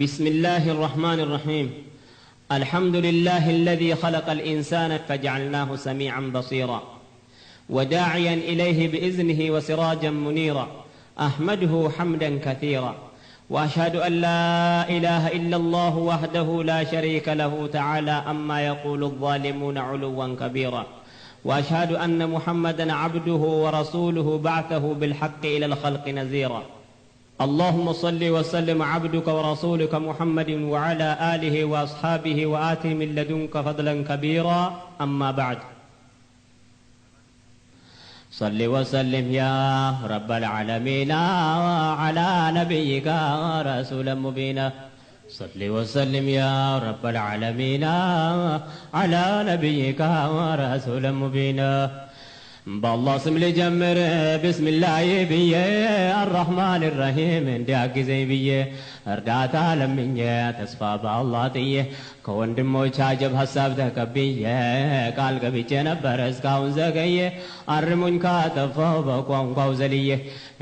بسم الله الرحمن الرحيم. الحمد لله الذي خلق الإنسان فجعلناه سميعا بصيرا وداعيا إليه بإذنه وسراجا منيرا، أحمده حمدا كثيرا، وأشهد أن لا إله إلا الله وحده لا شريك له تعالى أما يقول الظالمون علوا كبيرا، وأشهد أن محمدا عبده ورسوله بعثه بالحق إلى الخلق نذيرا. اللهم صل وسلم عبدك ورسولك محمد وعلى آله وأصحابه وآته من لدنك فضلا كبيرا، أما بعد. صل وسلم يا رب العالمين على نبيك رسولا مبينا. صل وسلم يا رب العالمين على نبيك رسولا مبينا. بالله سم لجمر بسم الله بيه الرحمن الرحيم اندياك زي بيه اردات لمنيه تسفى بالله تيه كوندموچ عجب حساب تكبيه قال قبيچ نبر اسكاون زغيه ارمون كاتفو بቋንቋው ዘልዬ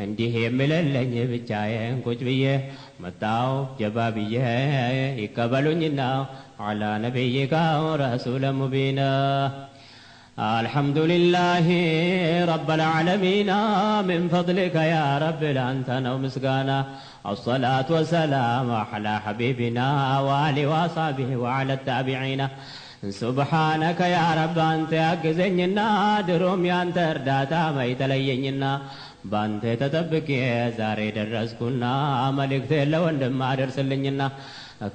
እንዲህ የምለለኝ ብቻዬን ቁጭ ብዬ መጣው ጀባብዬ ይቀበሉኝና على نبيك رسول مبين. الحمد لله رب العالمين من فضلك يا رب لأنت مسكانا. الصلاة والسلام على حبيبنا وآله وصحبه وعلى التابعين. سبحانك يا رب أنت أجزنينا دروم يا أنت رداتا ما يتلينينا بانت تطبق زاري درسكنا ملك لو عندما درسلنينا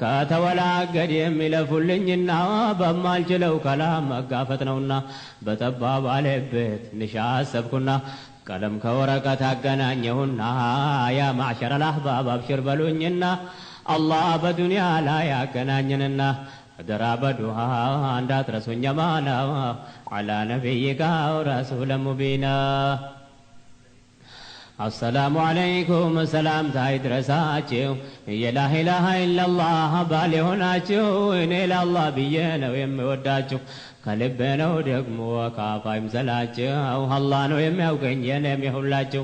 ከተወላገድ የሚለፉልኝና በማልችለው ከላም መጋፈጥ ነውና በጠባብ አለበት ንሻሰብኩና ቀለም ከወረቀት አገናኘሁና ያ ማዕሸረ አልአህባብ አብሽር በሉኝና አላህ በዱንያ ላይ ያገናኘንና አደራ በዱዓ እንዳትረሱኝ ማና على نبيك رسول مبين. السلام عليكم سلام تايد رساتشو يا لا إله إلا الله بالي هناتشو إن إلى الله بينا ويموداتشو قلبنا ودقمو وكافا يمزلاتشو الله نو يميوكن ينم يحولاتشو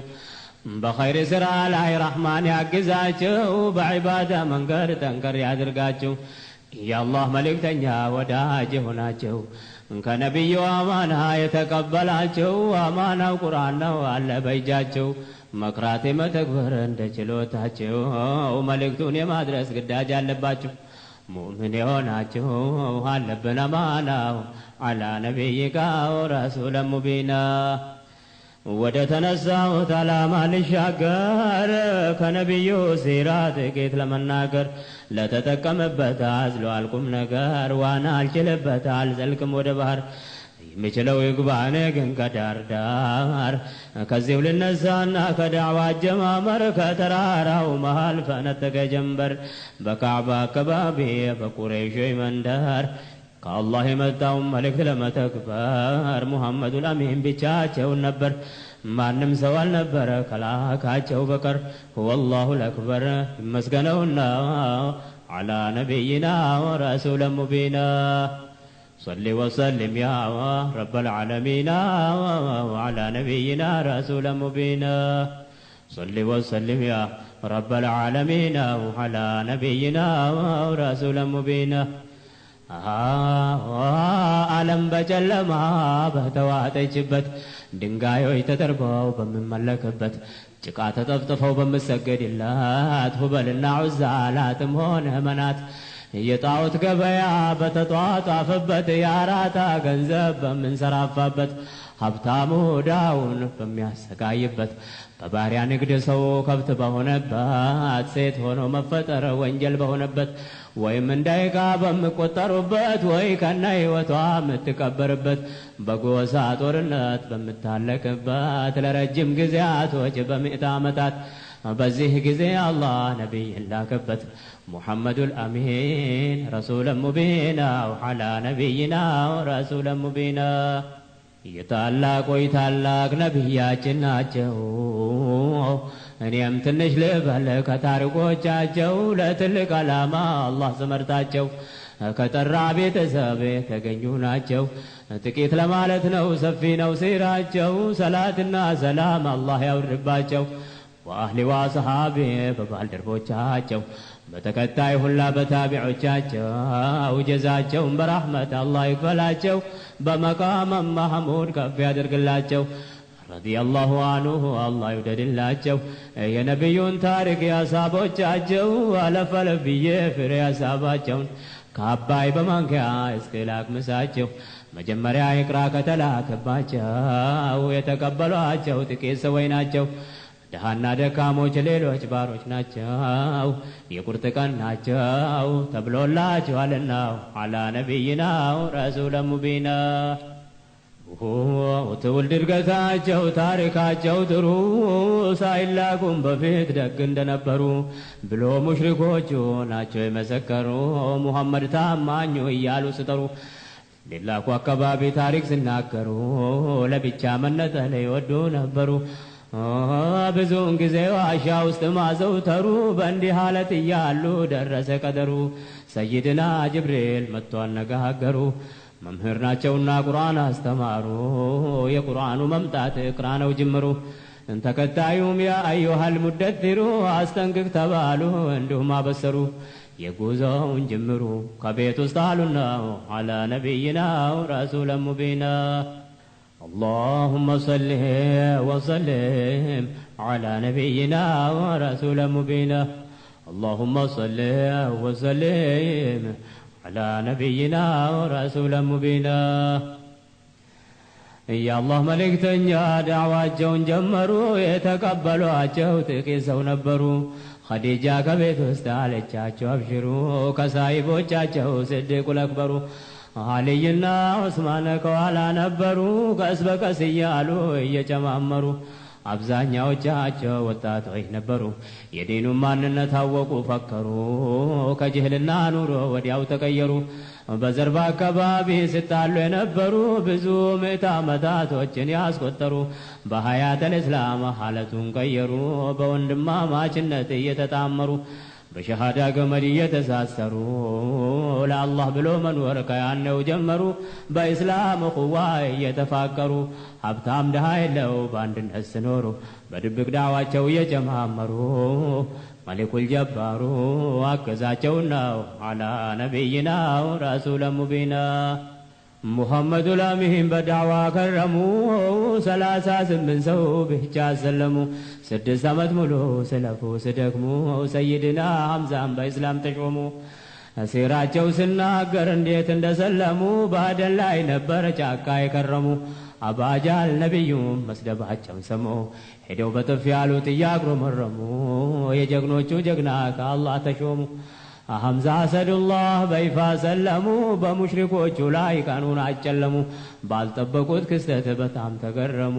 بخير سرى الله رحمن يعقزاتشو بعبادة من قر تنكر يادرقاتشو يا الله ملك تنيا وداجي هناتشو ከነቢዩ አማና የተቀበላቸው አማናው ቁርአን ነው አለ በእጃቸው መክራት መተግበር እንደችሎታቸው መልእክቱን የማድረስ ግዳጅ አለባቸው። ሙእሚን የሆናችሁ አለብን አማናው على نبيك رسول مبين. ወደ ተነሳሁት ዓላማ ልሻገር ከነቢዩ ሲራ ጥቂት ለመናገር ለተጠቀመበት አዝሏል ቁም ነገር ዋና አልችልበት አልዘልቅም ወደ ባህር የምችለው ይግባኔ ግን ከዳር ዳር ከዚሁ ልነሳና ከዳዕዋ አጀማመር ከተራራው መሃል ፈነጠቀ ጀንበር በካዕባ አካባቢ በቁረይሽ መንደር ከአላህ የመጣውን መልእክት ለመተግበር ሙሐመዱል አሚን ብቻቸውን ነበር ማንም ሰው አልነበረ ከላካቸው በቀር ወላሁ አክበር ይመስገነውና على نبينا ورسول مبين. صل وسلم يا رب العالمين على نبينا رسول مبين. صل وسلم يا رب العالمين على نبينا ورسول مبين. ዓለም በጨለማ በተዋጠችበት ድንጋዮች ተጠርበው በሚመለክበት ጭቃ ተጠፍጥፈው በመሰገድላት ሁበልና ዑዛ ላትም ሆነ መናት የጣዖት ገበያ በተጧጧፈበት የአራታ ገንዘብ በምንሰራፋበት ሀብታሙ ዳውን በሚያሰቃይበት በባሪያ ንግድ ሰው ከብት በሆነበት ሴት ሆኖ መፈጠር ወንጀል በሆነበት ወይም እንዳይጋ በሚቆጠሩበት ወይ ከነ ሕይወቷ የምትቀበርበት በጎሳ ጦርነት በምታለቅበት ለረጅም ጊዜያቶች በምዕተ ዓመታት በዚህ ጊዜ አላህ ነቢይን ላከበት ሙሐመዱል አሚን ረሱለን ሙቢና على نبينا رسول مبين. የታላቆይ ታላቅ ነቢያችን ናቸው እኔም ትንሽ ልበል ከታሪኮቻቸው ለትልቅ ዓላማ አላህ ስመርጣቸው ከጠራ ቤተሰብ የተገኙ ናቸው ጥቂት ለማለት ነው ሰፊ ነው ሲራቸው ሰላትና ሰላም አላህ ያውርድባቸው وأهل وصحابه በባልደረቦቻቸው በተከታይ ሁላ በታቢዖቻቸው ጀዛቸውን በረሕመት አላህ ይክፈላቸው በመቃመ ማህሙድ ከፍ ያድርግላቸው ረዲየላሁ አንሁ አላህ ይውደድላቸው የነቢዩን ታሪክ ያሳቦቻቸው አለፍ አለፍ ብዬ ፍሬ ያሳባቸውን ከአባይ በማንኪያ እስከ ላቅምሳቸው መጀመሪያ ይቅራ ከተላከባቸው የተቀበሏቸው ጥቂት ሰዎች ናቸው ደሃና ደካሞች ሌሎች ባሮች ናቸው የቁርጥ ቀን ናቸው ተብሎላቸዋልና አላ ነቢይና ረሱለ ሙቢና ትውልድ እድገታቸው ታሪካቸው ጥሩ ሳይላኩም በፊት ደግ እንደነበሩ ብሎ ሙሽሪኮቹ ናቸው የመሰከሩ ሙሐመድ ታማኙ እያሉ ስጠሩ ሌላኩ አካባቢ ታሪክ ሲናገሩ ለብቻ መነጠል ይወዱ ነበሩ ብዙውን ጊዜ ዋሻ ውስጥ ማዘውተሩ በእንዲህ ሐለት እያሉ ደረሰ ቀደሩ ሰይድና ጅብሪል መጥቶ አነጋገሩ መምህር ናቸውና ቁርአን አስተማሩ የቁርአኑ መምጣት እቅራ ነው ጅምሩ ተከታዩም ያ አዩሃል ሙደትሩ አስጠንቅቅ ተባሉ እንዲሁም አበሰሩ የጉዞውን ጅምሩ ከቤት ውስጥ አሉና አላ ነቢይና ረሱለ ሙቢና اللهم صل وسلم على نبينا ورسول مبينا اللهم صل وسلم على نبينا ورسول مبينا يا الله ملكتنيا دعواቸውን ጀመሩ የተቀበሏቸው ጥቂት ሰው ነበሩ ኸዲጃ ከቤት ውስጥ አለቻቸው አብሽሩ ከሳይቦቻቸው ስድቁ ለክበሩ አልይና ዑስማን ከኋላ ነበሩ ቀስ በቀስ እያሉ እየጨማመሩ አብዛኛዎቻቸው ወጣቶች ነበሩ የዲኑን ማንነት አወቁ ፈከሩ ከጅህልና ኑሮ ወዲያው ተቀየሩ በዘርባ አካባቢ ሲጣሉ የነበሩ ብዙ ምዕተ ዓመታቶችን ያስቆጠሩ በሐያተል እስላም ሐለቱን ቀየሩ በወንድማማችነት እየተጣመሩ በሸሃዳ ገመድ እየተሳሰሩ ለአላህ ብሎ መኖር ከያነው ጀመሩ በእስላም ኹዋ እየተፋቀሩ ሀብታም ድሃ የለው በአንድነት ሲኖሩ በድብቅ ዳዕዋቸው እየጨማመሩ መሊኩል ጀባሩ አገዛቸውና አላ ነቢይና ረሱለ ሙቢና ሙሐመዱ ላሚን በዳዕዋ ከረሙ 38 ሰው ብቻ ሰለሙ 6 ዓመት ሙሉ ስለፉ ስደክሙ ሰይድና ሐምዛን በእስላም ተሾሙ ሲራቸው ስናገር እንዴት እንደሰለሙ ባደን ላይ ነበር ጫካ የከረሙ አባጃል ነቢዩ መስደባቸውን ሰሙ ሄደው በጥፍ ያሉት እያጉረመረሙ የጀግኖቹ ጀግና ከአላህ ተሾሙ ሐምዛ አሰዱላህ በይፋ ሰለሙ በሙሽሪኮቹ ላይ ቀኑን አጨለሙ ባልጠበቁት ክስተት በጣም ተገረሙ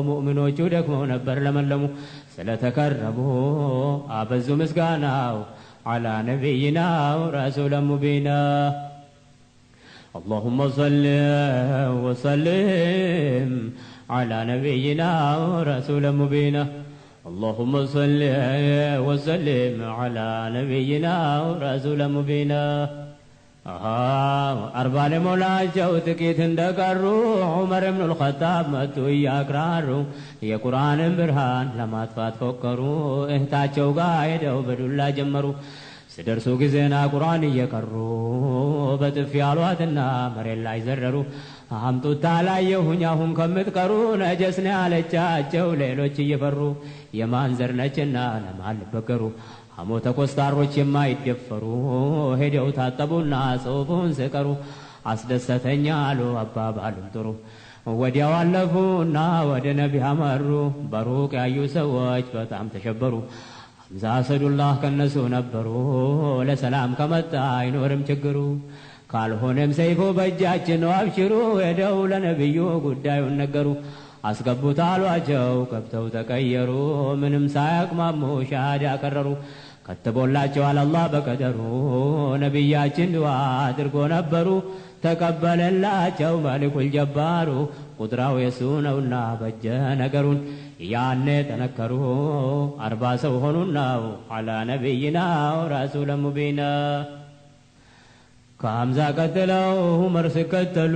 ሙእሚኖቹ ደክመው ነበር ለመለሙ ስለተከረሙ አበዙ ምስጋናው አላ ነቢይና ረሱለ ሙቢና اللهم صل وسلم على نبينا ورسول مبينا اللهم صل وسلم على نبينا ورسول مبينا أربع لمولاቸው ጥቂት እንደቀሩ ዑመር ኢብኑ አልኸጣብ መጡ እያቅራሩ የቁርአንን ብርሃን ለማጥፋት ፎከሩ እህታቸው ጋር ሄደው በዱላ ጀመሩ ሲደርሱ ጊዜና ቁርአን እየቀሩ በጥፊ ያሏትና መሬት ላይ ዘረሩ አምጡታ ላየሁኝ አሁን ከምትቀሩ ነጀስ ነው ያለቻቸው ሌሎች እየፈሩ የማንዘር ነችና ለማልበገሩ ሐሞተ ኮስታሮች የማይደፈሩ ሄደው ታጠቡና ጽሑፉን ስቀሩ አስደሰተኛ አሉ አባባሉን ጥሩ ወዲያው አለፉና ወደ ነቢ አመሩ በሩቅ ያዩ ሰዎች በጣም ተሸበሩ ሐምዛ አሰዱላህ ከነሱ ነበሩ ለሰላም ከመጣ አይኖርም ችግሩ ካልሆነም ሰይፉ በእጃችን ነው አብሽሩ ሄደው ለነቢዩ ጉዳዩን ነገሩ አስገቡት አሏቸው ገብተው ተቀየሩ ምንም ሳያቅማሙ ሻሃዳ ከረሩ ከተቦላቸዋል አላህ በቀደሩ ነቢያችን ዱዓ አድርጎ ነበሩ ተቀበለላቸው መሊኩል ጀባሩ ቁድራው የሱ ነውና በጀ ነገሩን ያኔ ተነከሩ 40 ሰው ሆኑና አላ ነቢይና ረሱለ ሙቢና ከሐምዛ ቀጥለው ዑመር ሲከተሉ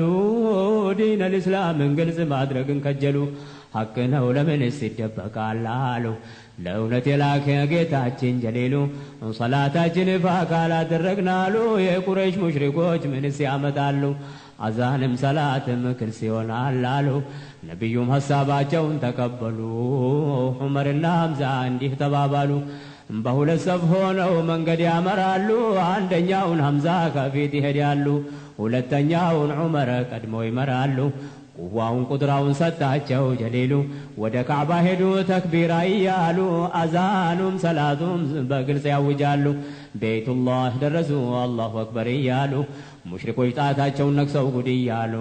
ዲን አልእስላምን ግልጽ ማድረግን ከጀሉ ሐቅ ነው ለምንስ ይደበቃል አሉ ለእውነት የላከ ጌታችን ጀሊሉ ሰላታችን ይፋ ካላደረግናሉ የቁረይሽ ሙሽሪኮች ምንስ ያመጣሉ? አዛንም ሰላትም ክልስ ይሆናል አሉ። ነቢዩም ሐሳባቸውን ተቀበሉ። ዑመርና ሐምዛ እንዲህ ተባባሉ። በሁለት ሰፍ ሆነው መንገድ ያመራሉ። አንደኛውን ሐምዛ ከፊት ይሄዳሉ፣ ሁለተኛውን ዑመር ቀድሞ ይመራሉ። ቁዋውን ቁጥራውን ሰጣቸው ጀሊሉ። ወደ ካዕባ ሄዱ ተክቢራ እያሉ፣ አዛኑም ሰላቱም በግልጽ ያውጃሉ። ቤቱላህ ደረሱ አላሁ አክበር እያሉ፣ ሙሽሪኮች ጣታቸውን ነክሰው ጉድ እያሉ፣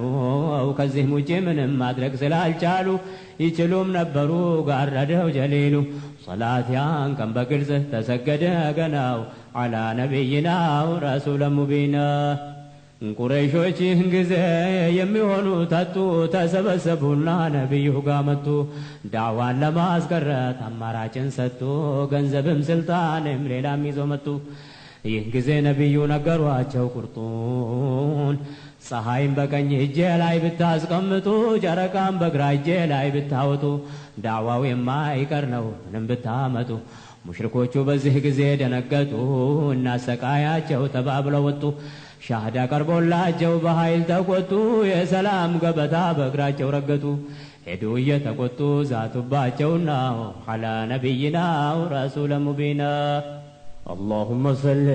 ከዚህም ውጭ ምንም ማድረግ ስላልቻሉ ይችሉም ነበሩ ጋረደው ጀሊሉ። ሰላት ያን ቀን በግልጽ ተሰገደ ገናው አላ ነቢይናው ረሱለ ሙቢና። ቁረይሾች ይህን ጊዜ የሚሆኑ ተጡ፣ ተሰበሰቡና ነቢዩ ጋር መጡ። ዳዕዋን ለማስቀረት አማራጭን ሰጡ፣ ገንዘብም ስልጣንም ሌላም ይዞ መጡ። ይህን ጊዜ ነቢዩ ነገሯቸው ቁርጡን። ፀሐይም በቀኝ እጄ ላይ ብታስቀምጡ፣ ጨረቃም በግራ እጄ ላይ ብታወጡ፣ ዳዕዋው የማይቀር ነው ምንም ብታመጡ። ሙሽሪኮቹ በዚህ ጊዜ ደነገጡ፣ እናሰቃያቸው ተባብለው ወጡ። ሻህዳ ቀርቦላቸው በኃይል ተቆጡ፣ የሰላም ገበታ በእግራቸው ረገጡ። ሄዱ እየተቆጡ ዛቱባቸውና ዐላ ነቢይናው ረሱለ ሙቢና። اللهم صل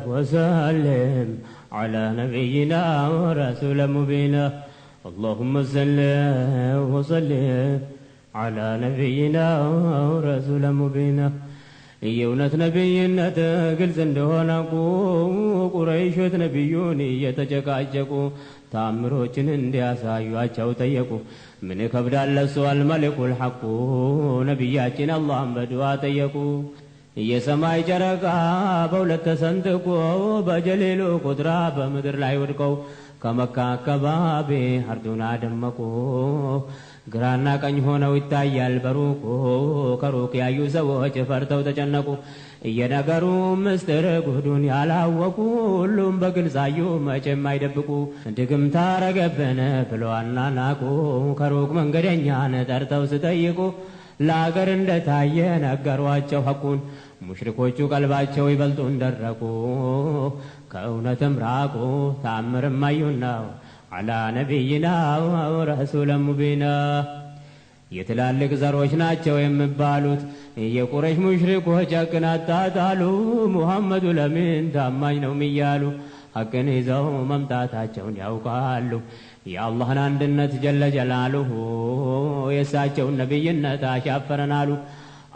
وسلم على نبينا ورسول مبينا. اللهم صل وسلم على نبينا ورسول مبينا. የእውነት ነቢይነት ግልጽ እንደሆነ ቁረይሾች ነቢዩን እየተጨቃጨቁ ታምሮችን እንዲያሳዩአቸው ጠየቁ። ምን ከብዳል ለሱ አልመሊኩል ሐቁ፣ ነቢያችን አላህን በዱዓ ጠየቁ። የሰማይ ጨረቃ በሁለት ተሰንጥቆ በጀሊሉ ቁድራ በምድር ላይ ወድቀው ከመካ አካባቢ አርዱን አደመቁ። ግራና ቀኝ ሆነው ይታያል በሩቁ፣ ከሩቅ ያዩ ሰዎች ፈርተው ተጨነቁ። እየነገሩ ምስጢር ጉዱን ያላወቁ ሁሉም በግልጽ አዩ መቼም አይደብቁ። ድግምት አረገብን ብለው አናናቁ፣ ከሩቅ መንገደኛን ጠርተው ሲጠይቁ ለአገር እንደታየ ነገሯቸው ሐቁን። ሙሽሪኮቹ ቀልባቸው ይበልጡን ደረቁ፣ ከእውነትም ራቁ። ተአምርም አዩና ዐላ ነቢይና ረሱለ ሙቢና። የትላልቅ ዘሮች ናቸው የሚባሉት የቁረይሽ ሙሽሪኮች ሐቅን አጣጣሉ። ሙሐመዱ ለምን ታማኝ ነው እያሉ ሐቅን ይዘው መምጣታቸውን ያውቃሉ። የአላህን አንድነት ጀለ ጀላሉሁ የእሳቸውን ነቢይነት አሻፈረናሉ።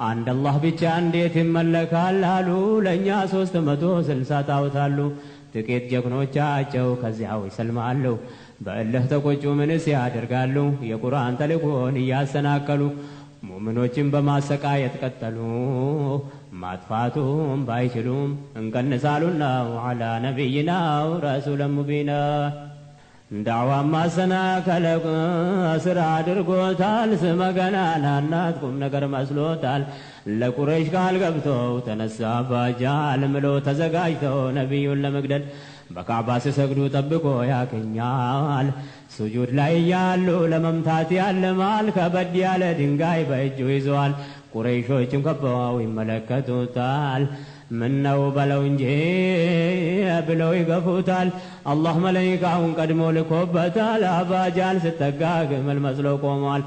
አንድ አላህ ብቻ እንዴት ይመለካል አሉ። ለእኛ 360 ጣዖታሉ። ጥቂት ጀግኖቻቸው ከዚያው ይሰልማሉ። በእልህ ተቆጩ ምንስ ያደርጋሉ? የቁርአን ተልእኮን እያሰናከሉ ሙእሚኖችን በማሰቃየት ቀጠሉ። ማጥፋቱም ባይችሉም እንቀንሳሉና ዐላ ነቢይና ረሱለ ሙቢና። ዳዕዋ ማሰናከል ስራ አድርጎታል። ስመ ገናናነት ቁም ነገር መስሎታል። ለቁረይሽ ቃል ገብተው ተነሳ አባጃል ምሎ ተዘጋጅተው ነቢዩን ለመግደል በካዕባ ሲሰግዱ ጠብቆ ያገኛል። ሱጁድ ላይ ያሉ ለመምታት ያልማል። ከበድ ያለ ድንጋይ በእጁ ይዘዋል። ቁረይሾችም ከበው ይመለከቱታል። ምነው በለው እንጂ ብለው ይገፉታል። አላህ መላኢካውን ቀድሞ ልኮበታል። አባጃል ስተጋ ግመል መስሎ ቆሟል።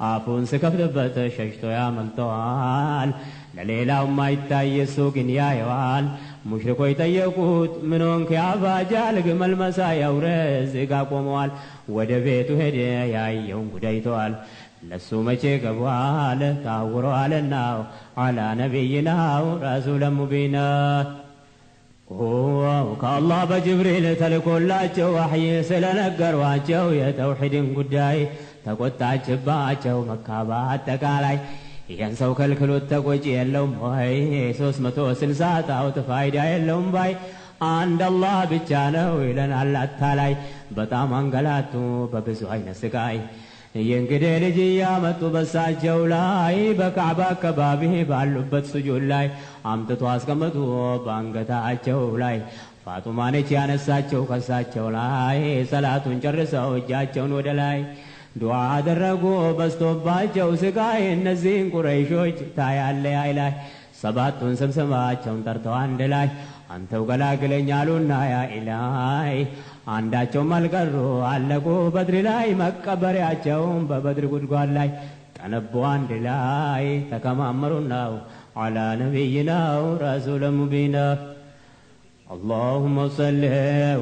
አፉን ስከፍትበት ሸሽቶ ያመልጠዋል። ለሌላው ማይታይ እሱ ግን ያየዋል። ሙሽሪኮች ጠየቁት ምን ሆንክ አባጃል? ግመል መሳይ አውሬ እዚህ ጋ ቆመዋል። ወደ ቤቱ ሄደ ያየውን ጉዳይ ተዋል። ለሱ መቼ ገቧል ታውረዋልና ዐላ ነቢይናው ረሱለ ሙቢና። ከአላህ በጅብሪል ተልኮላቸው ዋሕይ ስለነገሯቸው የተውሒድን ጉዳይ ተቆጣችባቸው መካ በአጠቃላይ። ይህን ሰው ከልክሎት ተቆጪ የለውም ወይ? 360 ጣዖት ፋይዳ የለውም ባይ። አንድ አላህ ብቻ ነው ይለናል አታላይ። በጣም አንገላቱ በብዙ አይነት ስቃይ። የእንግዴ ልጅ እያመጡ በሳቸው ላይ በካዕባ አካባቢ ባሉበት ስጁድ ላይ አምጥቶ አስቀምጡ በአንገታቸው ላይ። ፋጡማ ነች ያነሳቸው ከሳቸው ላይ። ሰላቱን ጨርሰው እጃቸውን ወደ ላይ ዱዓ አደረጉ በስቶባቸው ስቃይ እነዚህን ቁረይሾች ታያለ አይላይ ሰባቱን ስማቸውን ጠርተው አንድ ላይ አንተው ገላግለኝ አሉና ያ ኢላይ አንዳቸውም አልቀሩ አለቁ በድር ላይ መቀበሪያቸውን በበድር ጉድጓድ ላይ ጠነቡ አንድ ላይ ተከማመሩናው አላ ነቢይናው ረሱል ሙቢና اللهم صل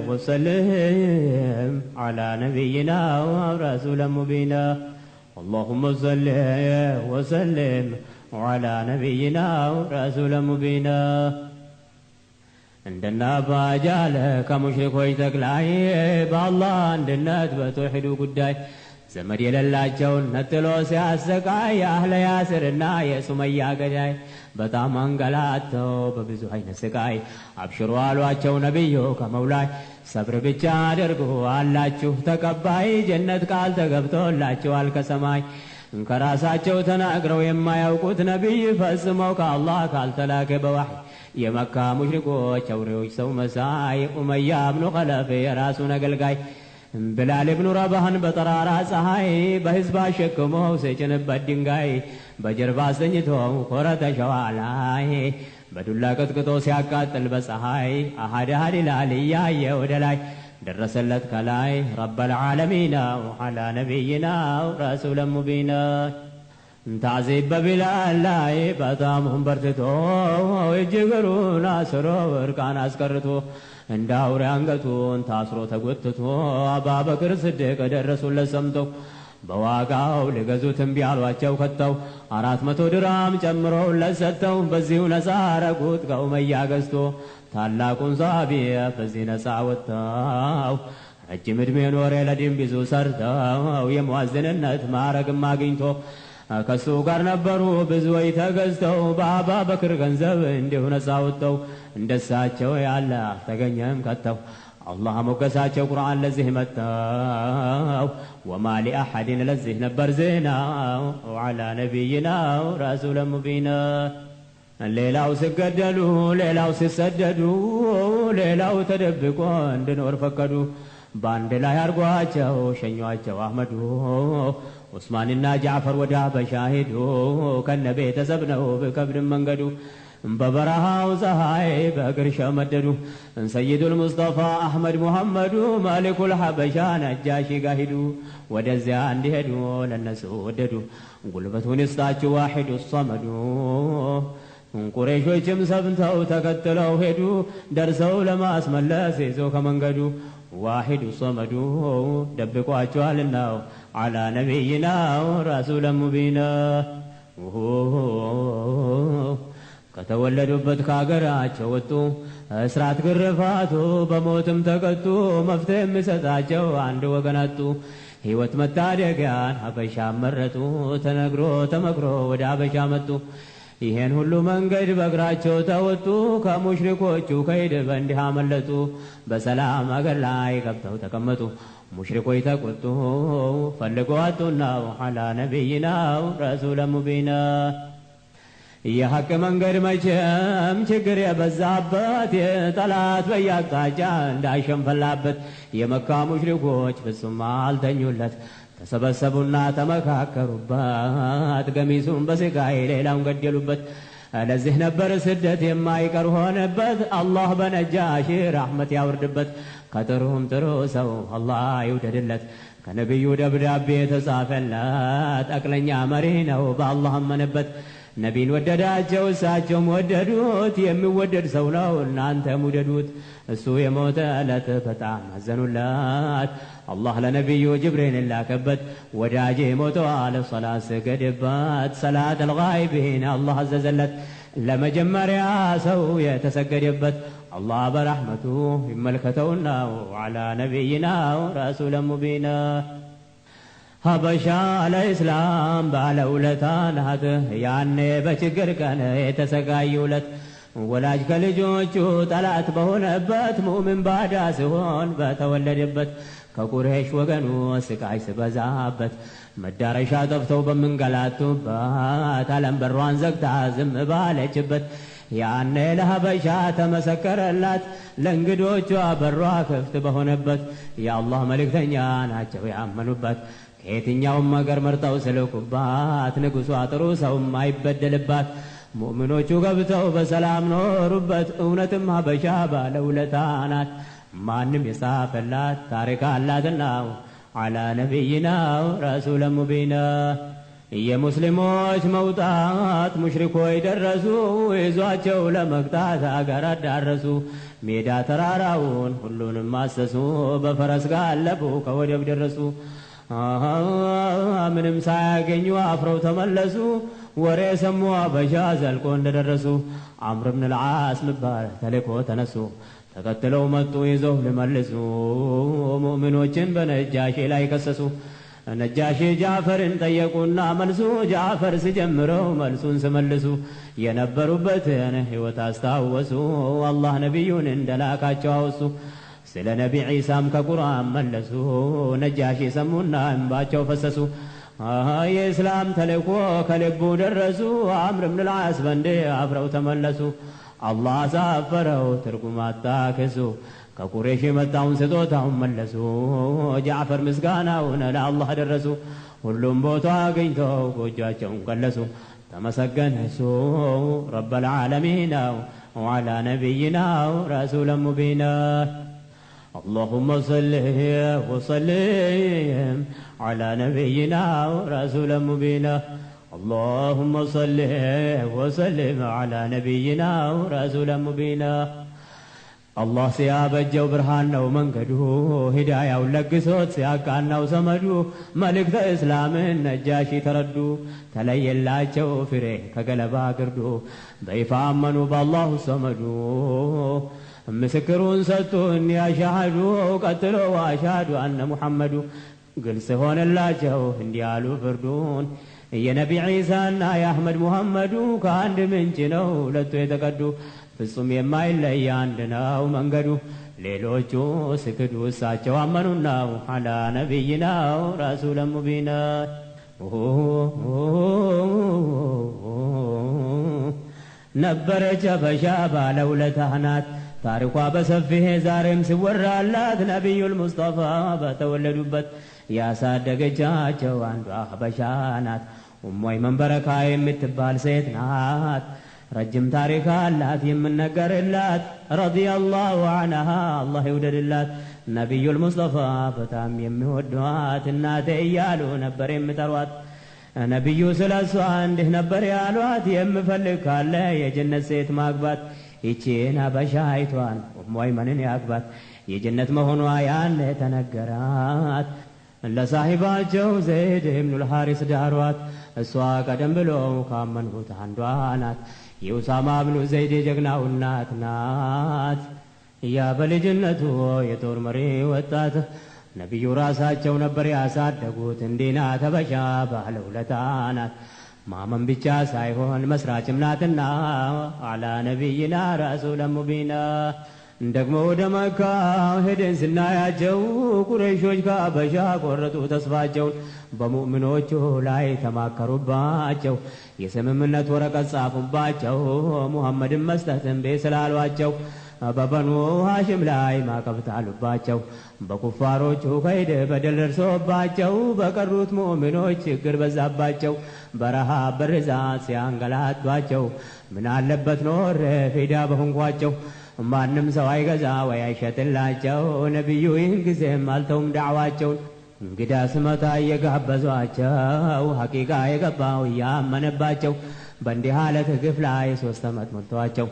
وسلم على نبينا ورسول مبينا اللهم صل وسلم على نبينا ورسول مبينا عندنا باجال كمشركوች ተክላይ በአላህ አንድነት በተውሂዱ ጉዳይ ዘመድ የሌላቸውን ነጥሎ ሲያሰቃይ አህለ ያስርና የሱመያ ገዳይ በጣም አንገላተው በብዙ አይነት ስቃይ አብሽሩ አሏቸው ነብዩ ከመውላይ ሰብር ብቻ አድርጉ አላችሁ ተቀባይ ጀነት ቃል ተገብቶላቸዋል ከሰማይ ከራሳቸው ተናግረው የማያውቁት ነብይ ፈጽመው ከአላህ ካልተላከ በዋህይ የመካ ሙሽሪኮች አውሬዎች ሰው መሳይ ኡመያ ኢብኑ ኸለፍ የራሱን አገልጋይ بلال ابن رباحን በጠራራ ፀሐይ በህዝብ አሸክመው ሲጭንበት ድንጋይ በጀርባ አስተኝተው ኮረተ ሸዋ ላይ በዱላ ቀጥቅጦ ሲያቃጥል በፀሐይ አሃድ አሃድ ይላል እያየ ወደ ላይ ደረሰለት ከላይ ረብ العالمين وعلى نبينا رسول مبين تعذيب ببلال ላይ በጣም በርትቶ እጅግሩን አስሮ ወርቃን አስቀርቶ እንዳውሬ አንገቱን ታስሮ ተጎትቶ አቡበክር ስዲቅ ደረሱለት ሰምተው በዋጋው ሊገዙት እምቢ አሏቸው ከተው 400 ድርሃም ጨምረውለት ሰጥተው በዚሁ ነፃ አረጉት ከኡመያ ገዝቶ ታላቁን ሷሃቢ በዚህ ነፃ ወጣው ረጅም ዕድሜ ኖረ ለዲን ብዙ ሰርተው የሙአዝንነት ማዕረግም አግኝቶ ከሱ ጋር ነበሩ ብዙዎች ተገዝተው በአቡበክር ገንዘብ እንዲሁ ነፃ ወጥተው እንደሳቸው ያለ ተገኘም ከተው አላህ ሞገሳቸው ቁርአን ለዚህ መጣው ወማ لأحد ለዚህ ነበር ዜናው وعلى نبينا رسول مبين ሌላው ሲገደሉ ሌላው ሲሰደዱ ሌላው ተደብቆ እንድኖር ፈቀዱ ባንድ ላይ አርጓቸው ሸኟቸው አህመዱ ዑስማንና ጃዕፈር ወዳ በሻሂዱ ከነቤተሰብ ነው በከብድ መንገዱ በበረሃው ፀሐይ በእግር ሸመደዱ ሰይዱል ሙስጠፋ አህመድ ሙሐመዱ ማሊኩል ሐበሻ ነጃሺ ጋር ሂዱ ወደዚያ እንዲሄዱ ለነሱ ወደዱ ጉልበቱን ይስጣችሁ ዋሂዱ ሰመዱ ቁረይሾችም ሰምተው ተከትለው ሄዱ ደርሰው ለማስመለስ ይዘው ከመንገዱ واحد صمد دبقواچوالنا على نبينا رسول مبينا ከተወለዱበት ከአገራቸው ወጡ እስራት ግርፋቱ በሞትም ተቀጡ መፍትሄ የሚሰጣቸው አንድ ወገን አጡ ሕይወት መታደጊያን ሀበሻ መረጡ ተነግሮ ተመክሮ ወደ ሀበሻ መጡ ይሄን ሁሉ መንገድ በእግራቸው ተወጡ ከሙሽሪኮቹ ከይድ በእንዲህ አመለጡ በሰላም አገር ላይ ገብተው ተቀመጡ ሙሽሪኮች ተቆጡ ፈልገው አጡና ወሐላ ነቢይና ረሱል ሙቢና የሐቅ መንገድ መቼም ችግር የበዛበት የጠላት በያቅጣጫ እንዳይሸንፈላበት የመካ ሙሽሪኮች ፍጹም አልተኙለት ተሰበሰቡና ተመካከሩበት ገሚሱን በስቃይ ሌላውን ገደሉበት ለዚህ ነበር ስደት የማይቀር ሆነበት አላህ በነጃሺ ረሕመት ያወርድበት ከጥሩም ጥሩ ሰው አላህ ይውደድለት ከነቢዩ ደብዳቤ ተጻፈለት አቅለኛ መሪ ነው በአላህ አመነበት ነቢን ወደዳቸው እሳቸውም ወደዱት የሚወደድ ሰው ነው እናንተም ውደዱት እሱ የሞተ ዕለት በጣም አዘኑለት አላህ ለነቢዩ ጅብሪል ላከበት ወዳጄ ሞተዋል ሰላት ስገድበት ሰላት አልጋይቢን አላህ አዘዘለት ለመጀመሪያ ሰው የተሰገደበት አላህ በረሕመቱ ይመልከተውና ወዓላ ነቢይና ረሱል ሙቢና ሀበሻ ለእስላም ባለውለታ ናት ያኔ በችግር ቀን የተሰቃዩለት ወላጅ ከልጆቹ ጠላት በሆነበት ሙእምን ባዳ ሲሆን በተወለደበት ከቁረይሽ ወገኑ ስቃይ ሲበዛበት መዳረሻ ጠፍተው በመንገላቱበት ዓለም በሯን ዘግታ ዝም ባለችበት ያኔ ለሀበሻ ተመሰከረላት ለእንግዶቿ በሯ ክፍት በሆነበት የአላህ መልእክተኛ ናቸው ያመኑበት ከየትኛውም አገር መርጠው ስልኩባት ንጉሷ ጥሩ ሰው ማይበደልባት ሙእሚኖቹ ገብተው በሰላም ኖሩበት እውነትም ሀበሻ ባለውለታ ናት ማንም የጻፈላት ታሪክ አላትና አላ ነቢይና ረሱለ ሙቢና የሙስሊሞች መውጣት ሙሽሪኮች ደረሱ ይዟቸው ለመቅጣት አገር አዳረሱ ሜዳ ተራራውን ሁሉንም ማሰሱ በፈረስ ጋለቡ ከወደብ ደረሱ ምንም ሳያገኙ አፍረው ተመለሱ ወሬ ሰሙ ሀበሻ ዘልቆ እንደደረሱ አምር ብን ልዓስ ምባል ተልኮ ተነሱ ተከትለው መጡ ይዘው ሊመልሱ ሙእሚኖችን በነጃሺ ላይ ከሰሱ ነጃሺ ጃፈርን ጠየቁና መልሱ ጃፈር ሲጀምረው መልሱን ስመልሱ የነበሩበትን ሕይወት አስታወሱ አላህ ነቢዩን እንደላካቸው አወሱ ስለ ነቢ ዒሳም ከቁርአን መለሱ ነጃሺ ሰሙና እንባቸው ፈሰሱ የእስላም ተልእኮ ከልቡ ደረሱ አምር ብን ልዓስ በንዴ አፍረው ተመለሱ አላህ አሳፈረው ትርጉም አጣከሱ ከቁሬሽ የመጣውን ስጦታውን መለሱ ጃዕፈር ምስጋናውን ለአላህ ደረሱ ሁሉም ቦታ አግኝተው ጎጇቸውን ቀለሱ ተመሰገነ እሱ ረብ ልዓለሚን ወዓላ ነቢይና ረሱለ ሙቢና اللهم صل وسلم على نبينا ورسول مبينا اللهم صل وسلم على نبينا ورسول مبينا الله ሲያበጀው ብርሃን ነው መንገዱ ሂዳያው ለግሶት ሲያቃናው ሰመዱ መልእክተ እስላምን ነጃሺ ተረዱ ተለየላቸው ፍሬ ከገለባ ግርዱ በይፋ አመኑ በአላሁ ሰመዱ ምስክሩን ሰጡን ያሻሃዱ ቀጥሎ አሻዱ አነ ሙሐመዱ ግልጽ ሆነላቸው እንዲያሉ ፍርዱን የነቢ ዒሳና የአሕመድ ሙሐመዱ ከአንድ ምንጭ ነው ሁለቱ የተቀዱ ፍጹም የማይለይ አንድ ነው መንገዱ ሌሎቹ ስክዱ እሳቸው አመኑና አላ ነቢይና ረሱለ ሙቢና ነበረች ሀበሻ ባለውለታ ናት ታሪኳ በሰፊህ ዛሬም ሲወራላት ነቢዩል ሙስጠፋ በተወለዱበት ያሳደገቻቸው አንዷ ሀበሻ ናት ኡሙ አይመን በረካ የምትባል ሴት ናት ረጅም ታሪክ አላት የምነገርላት ረዲየላሁ ዐንሃ አላህ ይውደድላት ነቢዩል ሙስጠፋ በጣም የሚወዷት እናቴ እያሉ ነበር የሚጠሯት ነቢዩ ስለሷ እንዲህ ነበር ያሏት የምፈልግ ካለ የጀነት ሴት ማግባት ይቺን ሀበሻ አይቷን ኡሙ አይመንን ያግባት የጀነት መሆኗ ያን ተነገራት ለሳሂባቸው ዘይድ ብኑል ሐሪስ ዳሯት እሷ ቀደም ብሎ ካመኑት አንዷ ናት የኡሳማ ብኑ ዘይድ የጀግናው እናት ናት ያ በልጅነቱ የጦር መሪ ወጣት ነቢዩ ራሳቸው ነበር ያሳደጉት እንዲህ ናት ሀበሻ ባለውለታ ናት ማመን ብቻ ሳይሆን መስራችም ናትና አላ ነቢይና ረሱለ ሙቢና ደግሞ ወደ መካ ሄደን ስናያቸው ቁረይሾች ከሀበሻ ቆረጡ ተስፋቸውን በሙእሚኖቹ ላይ ተማከሩባቸው የስምምነት ወረቀት ጻፉባቸው ሙሐመድን መስጠት እምቢ ስላሏቸው በበኑ ሃሽም ላይ ማዕቀብ ጣሉባቸው በኩፋሮቹ ከይድ በደል ደርሶባቸው በቀሩት ሙእሚኖች ችግር በዛባቸው በረሃብ በርዛት ሲያንገላቷቸው ምን አለበት ኖር ፊዳ በሆንኳቸው ማንም ሰው አይገዛ ወይ አይሸጥላቸው ነቢዩ ይህን ጊዜም አልተውም ዳዕዋቸውን እንግዳ ስመታ እየጋበዟቸው ሐቂቃ የገባው እያመነባቸው በእንዲህ አለት ግፍ ላይ 3 ዓመት ሞልተዋቸው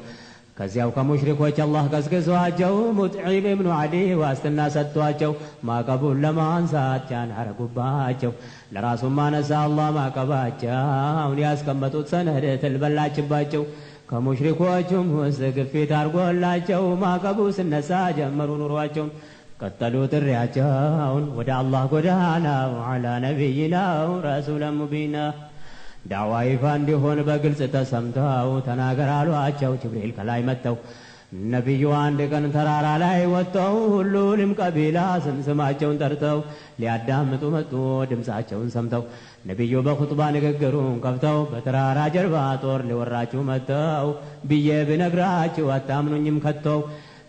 ከዚያው ከሙሽሪኮች አላህ ቀስቅሷቸው ሙጥዒም ብኑ ዓዲ ዋስትና ሰጥቷቸው ማዕቀቡን ለማንሳት ጫን አረጉባቸው ለራሱም ማነሳ አላህ ማዕቀባቸውን ያስቀመጡት ሰነድ ትልበላችባቸው ከሙሽሪኮቹም ውስጥ ግፊት አርጎላቸው ማዕቀቡ ስነሳ ጀመሩ ኑሯቸውን ቀጠሉ ጥሪያቸውን ወደ አላህ ጎዳና አላ ነቢይና ረሱለ ሙቢና ዳዕዋ ይፋ እንዲሆን በግልጽ ተሰምተው ተናገር አሏቸው ጅብሪል ከላይ መጥተው ነቢዩ አንድ ቀን ተራራ ላይ ወጥተው ሁሉንም ቀቢላ ስማቸውን ጠርተው ሊያዳምጡ መጡ ድምፃቸውን ሰምተው ነቢዩ በኹጥባ ንግግሩን ከፍተው በተራራ ጀርባ ጦር ሊወራችሁ መጥተው ብዬ ብነግራችሁ አታምኑኝም ከተው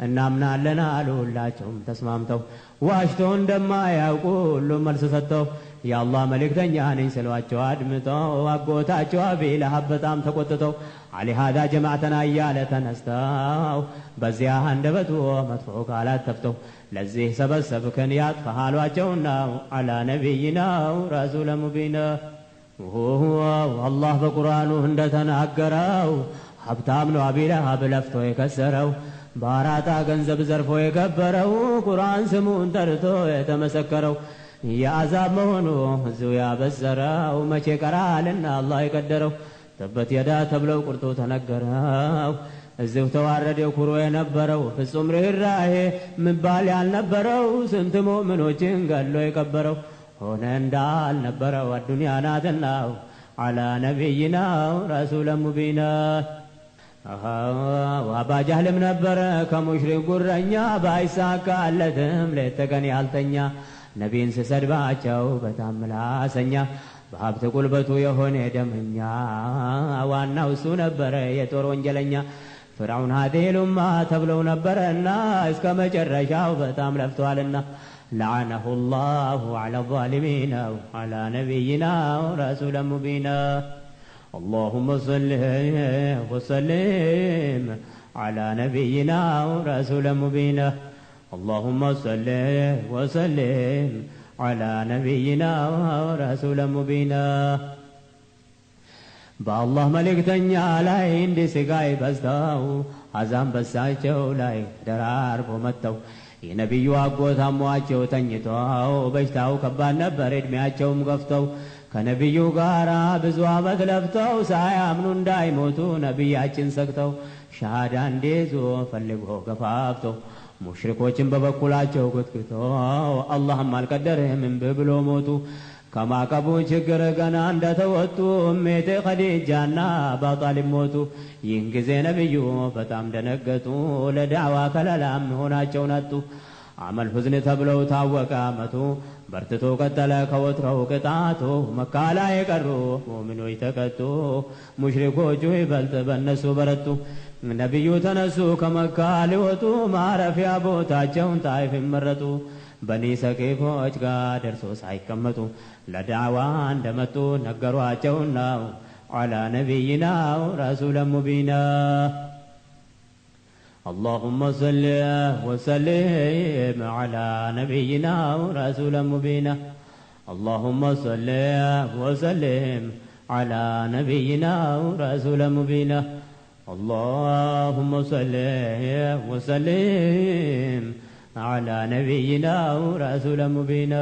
እናምናለን አሉ ሁላቸውም ተስማምተው። ዋሽቶ እንደማያውቁ ሁሉም መልስ ሰጥተው የአላህ መልእክተኛ ነኝ ስሏቸው አድምጠው አጎታቸው አቢ ለሀብ በጣም ተቆጥተው አሊ ሀዳ ጀማዕተና እያለ ተነስተው በዚያ አንደበቱ መጥፎ ቃላት ተፍተው ለዚህ ሰበሰብከን ያጥፋህ አሏቸውና አላ ነቢይናው ረሱለ ሙቢና አላህ በቁርአኑ እንደተናገረው ሀብታም ነው አቢ ለሀብ ለፍቶ የከሰረው ባራጣ ገንዘብ ዘርፎ የከበረው ቁርአን ስሙን ጠርቶ የተመሰከረው የአዛብ መሆኑ እዚሁ ያበሰረው መቼ ቀራልና አላህ የቀደረው ተበት የዳ ተብለው ቁርጡ ተነገረው እዚሁ ተዋረደው ኩሮ የነበረው ፍጹም ርህራሄ ምባል ያልነበረው ስንት ሙእሚኖችን ገሎ የቀበረው ሆነ እንዳልነበረው አዱንያ ናትናው አላ ነቢይናው ረሱለ ሙቢና አባ ጃህልም ነበረ ከሙሽሪክ ጉረኛ ባይሳካለትም ሌት ተቀን ያልተኛ ነቢን ስሰድባቸው በጣም ምላሰኛ በሀብት ቁልበቱ የሆነ ደመኛ ዋናው እሱ ነበረ የጦር ወንጀለኛ ፍርዓውን ሀዲሉማ ተብለው ነበረና እስከ መጨረሻው በጣም ለፍቷልና لعنه الله على الظالمين وعلى نبينا رسول مبين اللهم صل وسلم على نبينا رسول مبين اللهم صل وسلم على نبينا رسول مبين بالله ملكتنيا ላይ እንዲህ ስቃይ በዝተው አዛም በሳቸው ላይ ደራርቦ መጥተው የነቢዩ አጎት አሟቸው ተኝተው በሽታው ከባድ ነበር እድሜያቸውም ገፍተው ከነቢዩ ጋር ብዙ ዓመት ለፍተው ሳያምኑ እንዳይሞቱ ነቢያችን ሰግተው ሻሃዳ እንዲይዙ ፈልጎ ገፋፍተው ሙሽሪኮችን በበኩላቸው ጎትጉተው አላህም አልቀደረህም እምቢ ብሎ ሞቱ ከማቀቡ ችግር ገና እንደተወጡ እሜቴ ኸዲጃና አባጣሊብ ሞቱ ይህን ጊዜ ነቢዩ በጣም ደነገጡ ለዳዕዋ ከለላም ሆናቸውን አጡ አመል ሁዝን ተብለው ታወቀ አመቱ በርትቶ ቀጠለ ከወትሮው ቅጣቱ መካ ላይ የቀሩ ሙእሚኖች ተቀጡ ሙሽሪኮቹ ይበልጥ በእነሱ በረቱ ነቢዩ ተነሱ ከመካ ሊወጡ ማረፊያ ቦታቸውን ጣይፍ መረጡ በኒ ሰቂፎች ጋር ደርሶ ሳይቀመጡ ለዳዕዋ እንደመጡ ነገሯቸውና አላ ነቢይናው ረሱለ ሙቢና اللهم صل وسلم على نبينا رسول مبين اللهم صل وسلم على نبينا رسول مبين اللهم صل وسلم على نبينا رسول مبين